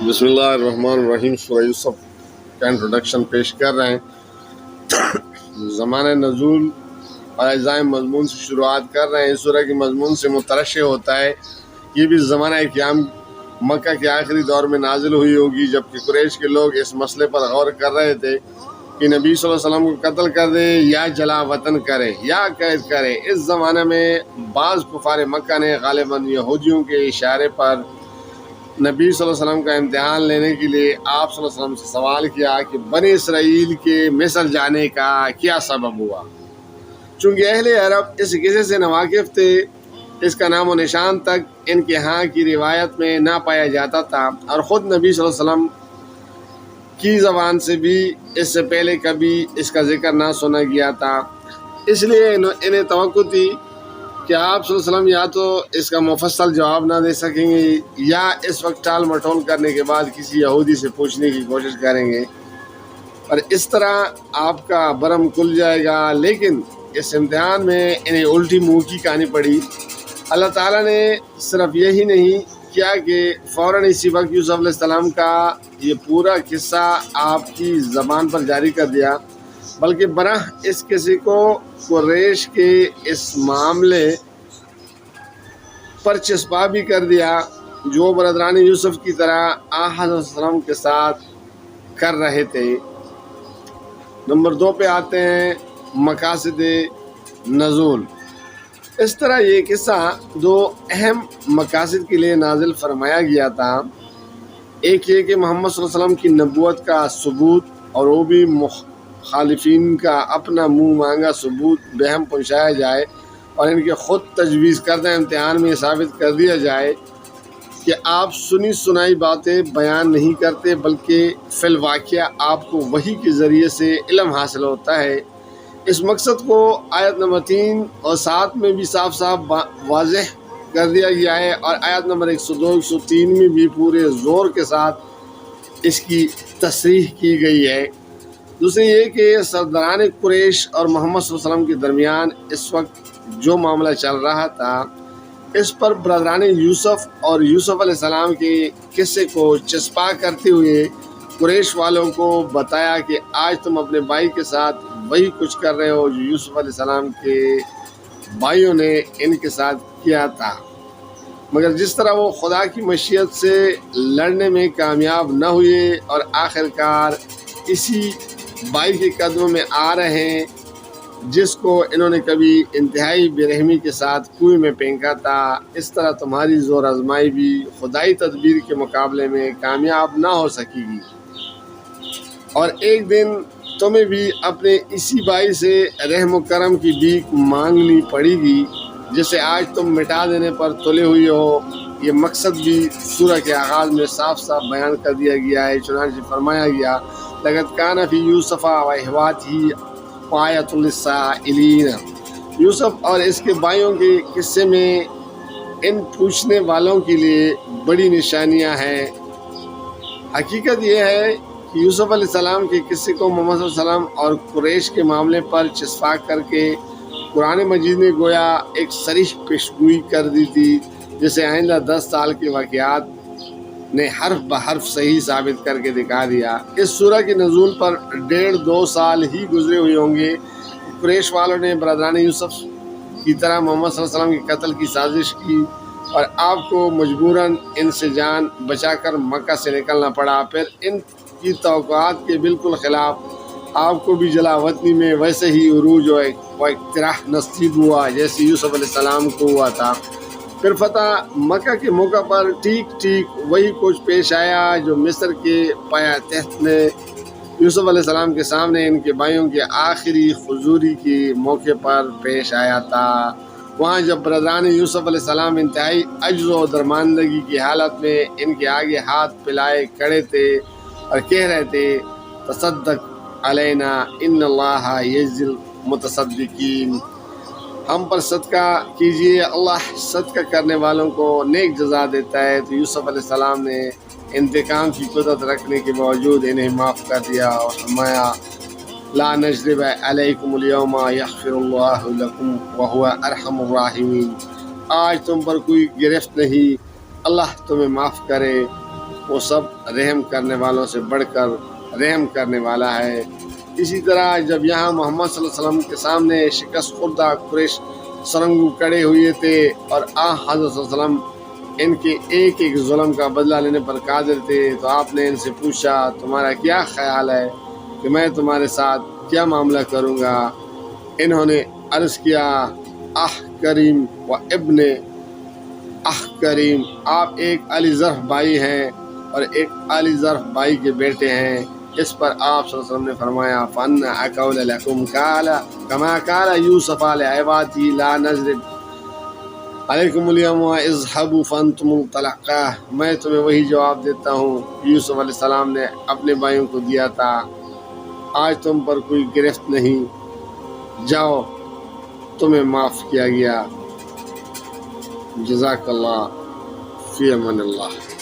بسم اللہ الرحمن الرحیم۔ سورہ یوسف کا انٹروڈکشن پیش کر رہے ہیں۔ زمانہ نزول اور اجزائے مضمون سے شروعات کر رہے ہیں۔ سورہ کے مضمون سے مترشح ہوتا ہے یہ بھی زمانہ قیام مکہ کے آخری دور میں نازل ہوئی ہوگی، جبکہ قریش کے لوگ اس مسئلے پر غور کر رہے تھے کہ نبی صلی اللہ علیہ وسلم کو قتل کر دے یا جلا وطن کرے یا قید کرے۔ اس زمانے میں بعض کفار مکہ نے غالباً یہودیوں کے اشارے پر نبی صلی اللہ علیہ وسلم کا امتحان لینے کے لیے آپ صلی اللہ علیہ وسلم سے سوال کیا کہ بنی اسرائیل کے مصر جانے کا کیا سبب ہوا۔ چونکہ اہل عرب اس قصے سے ناواقف تھے، اس کا نام و نشان تک ان کے ہاں کی روایت میں نہ پایا جاتا تھا، اور خود نبی صلی اللہ علیہ وسلم کی زبان سے بھی اس سے پہلے کبھی اس کا ذکر نہ سنا گیا تھا۔ اس لیے انہیں توقع تھی کہ آپ صلی اللہ علیہ وسلم یا تو اس کا مفصل جواب نہ دے سکیں گے یا اس وقت ٹال مٹول کرنے کے بعد کسی یہودی سے پوچھنے کی کوشش کریں گے، اور اس طرح آپ کا برم کھل جائے گا۔ لیکن اس امتحان میں انہیں الٹی منہ کی کہانی پڑی۔ اللہ تعالیٰ نے صرف یہی نہیں کیا کہ فوراً اسی وقت یوسف علیہ السلام کا یہ پورا قصہ آپ کی زبان پر جاری کر دیا، بلکہ براہ اس قصے کو قریش کے اس معاملے پر چسپا بھی کر دیا جو برادران یوسف کی طرح آن حضرت صلی اللہ علیہ وسلم کے ساتھ کر رہے تھے۔ نمبر 2 پہ آتے ہیں مقاصد نزول۔ اس طرح یہ قصہ 2 اہم مقاصد کے لیے نازل فرمایا گیا تھا۔ ایک یہ کہ محمد صلی اللہ علیہ وسلم کی نبوت کا ثبوت، اور وہ بھی مخالفین کا اپنا منہ مانگا ثبوت بہم پہنچایا جائے، اور ان کے خود تجویز کردہ امتحان میں یہ ثابت کر دیا جائے کہ آپ سنی سنائی باتیں بیان نہیں کرتے، بلکہ فی الواقعہ آپ کو وحی کے ذریعے سے علم حاصل ہوتا ہے۔ اس مقصد کو آیت نمبر 3 اور 7 میں بھی صاف صاف واضح کر دیا گیا ہے، اور آیت نمبر 102 103 میں بھی پورے زور کے ساتھ اس کی تصریح کی گئی ہے۔ دوسری یہ کہ سرداران قریش اور محمد صلی اللہ علیہ وسلم کے درمیان اس وقت جو معاملہ چل رہا تھا، اس پر برادران یوسف اور یوسف علیہ السلام کے قصے کو چسپا کرتے ہوئے قریش والوں کو بتایا کہ آج تم اپنے بھائی کے ساتھ وہی کچھ کر رہے ہو جو یوسف علیہ السلام کے بھائیوں نے ان کے ساتھ کیا تھا، مگر جس طرح وہ خدا کی مشیت سے لڑنے میں کامیاب نہ ہوئے اور آخرکار اسی بھائی کے قدموں میں آ رہے ہیں جس کو انہوں نے کبھی انتہائی بے رحمی کے ساتھ کنویں میں پھینکا تھا، اس طرح تمہاری زور آزمائی بھی خدائی تدبیر کے مقابلے میں کامیاب نہ ہو سکے گی، اور ایک دن تمہیں بھی اپنے اسی بھائی سے رحم و کرم کی بھیک مانگنی پڑے گی جسے آج تم مٹا دینے پر تلے ہوئے ہو۔ یہ مقصد بھی سورہ کے آغاز میں صاف صاف بیان کر دیا گیا ہے۔ چنانچہ فرمایا گیا لقد کان فی یوسف و اخواتہ آیۃ للسائلین۔ یوسف اور اس کے بھائیوں کے قصے میں ان پوچھنے والوں کے لیے بڑی نشانیاں ہیں۔ حقیقت یہ ہے کہ یوسف علیہ السلام کے قصے کو محمد صلی اللہ علیہ وسلم اور قریش کے معاملے پر چسپا کر کے قرآن مجید نے گویا ایک صریح پیشگوئی کر دی تھی، جسے آئندہ 10 سال کے واقعات نے حرف بحرف صحیح ثابت کر کے دکھا دیا۔ اس سورہ کے نزول پر 1.5-2 سال ہی گزرے ہوئے ہوں گے۔ قریش والوں نے برادران یوسف کی طرح محمد صلی اللہ علیہ وسلم کے قتل کی سازش کی، اور آپ کو مجبوراً ان سے جان بچا کر مکہ سے نکلنا پڑا۔ پھر ان کی توقعات کے بالکل خلاف آپ کو بھی جلا وطنی میں ویسے ہی عروج و اقتراح نصیب ہوا جیسے یوسف علیہ السلام کو ہوا تھا۔ پھر فتح مکہ کے موقع پر ٹھیک وہی کچھ پیش آیا جو مصر کے پایا تحت میں یوسف علیہ السلام کے سامنے ان کے بھائیوں کے آخری حضوری کے موقع پر پیش آیا تھا۔ وہاں جب برادران یوسف علیہ السلام انتہائی عجز و درماندگی کی حالت میں ان کے آگے ہاتھ پھیلائے کھڑے تھے اور کہہ رہے تھے تصدق علینا ان اللہ یجزی المتصدقین، ہم پر صدقہ کیجئے، اللہ صدقہ کرنے والوں کو نیک جزا دیتا ہے، تو یوسف علیہ السلام نے انتقام کی قدرت رکھنے کے باوجود انہیں معاف کر دیا اور فرمایا لا نجرب علیکم اليوم یغفر اللہ لکم وہو ارحم الراحمین، آج تم پر کوئی گرفت نہیں، اللہ تمہیں معاف کرے وہ سب رحم کرنے والوں سے بڑھ کر رحم کرنے والا ہے۔ اسی طرح جب یہاں محمد صلی اللہ علیہ وسلم کے سامنے شکست خوردہ قریش سرنگو کڑے ہوئے تھے اور حضرت صلی اللہ علیہ وسلم ان کے ایک ایک ظلم کا بدلہ لینے پر قادر تھے، تو آپ نے ان سے پوچھا تمہارا کیا خیال ہے کہ میں تمہارے ساتھ کیا معاملہ کروں گا؟ انہوں نے عرض کیا کریم و ابن کریم، آپ ایک علی ظرف بھائی ہیں اور ایک علی ظرف بھائی کے بیٹے ہیں۔ اس پر آپ صلی اللہ علیہ وسلم نے فرمایا فَأَنَّ أَقَوْلَ لَكُمْ قَالَ كَمَا قَالَ يُوسُفُ لِإِخْوَتِهِ لَا نَضْرِبْ عَلَيْكُمُ الْيَوْمَ اذْهَبُوا فَأَنْتُمُ الطُّلَقَاءُ، میں تمہیں وہی جواب دیتا ہوں یوسف علیہ السلام نے اپنے بھائیوں کو دیا تھا، آج تم پر کوئی گرفت نہیں، جاؤ تمہیں معاف کیا گیا۔ جزاک اللہ، فی امان اللہ۔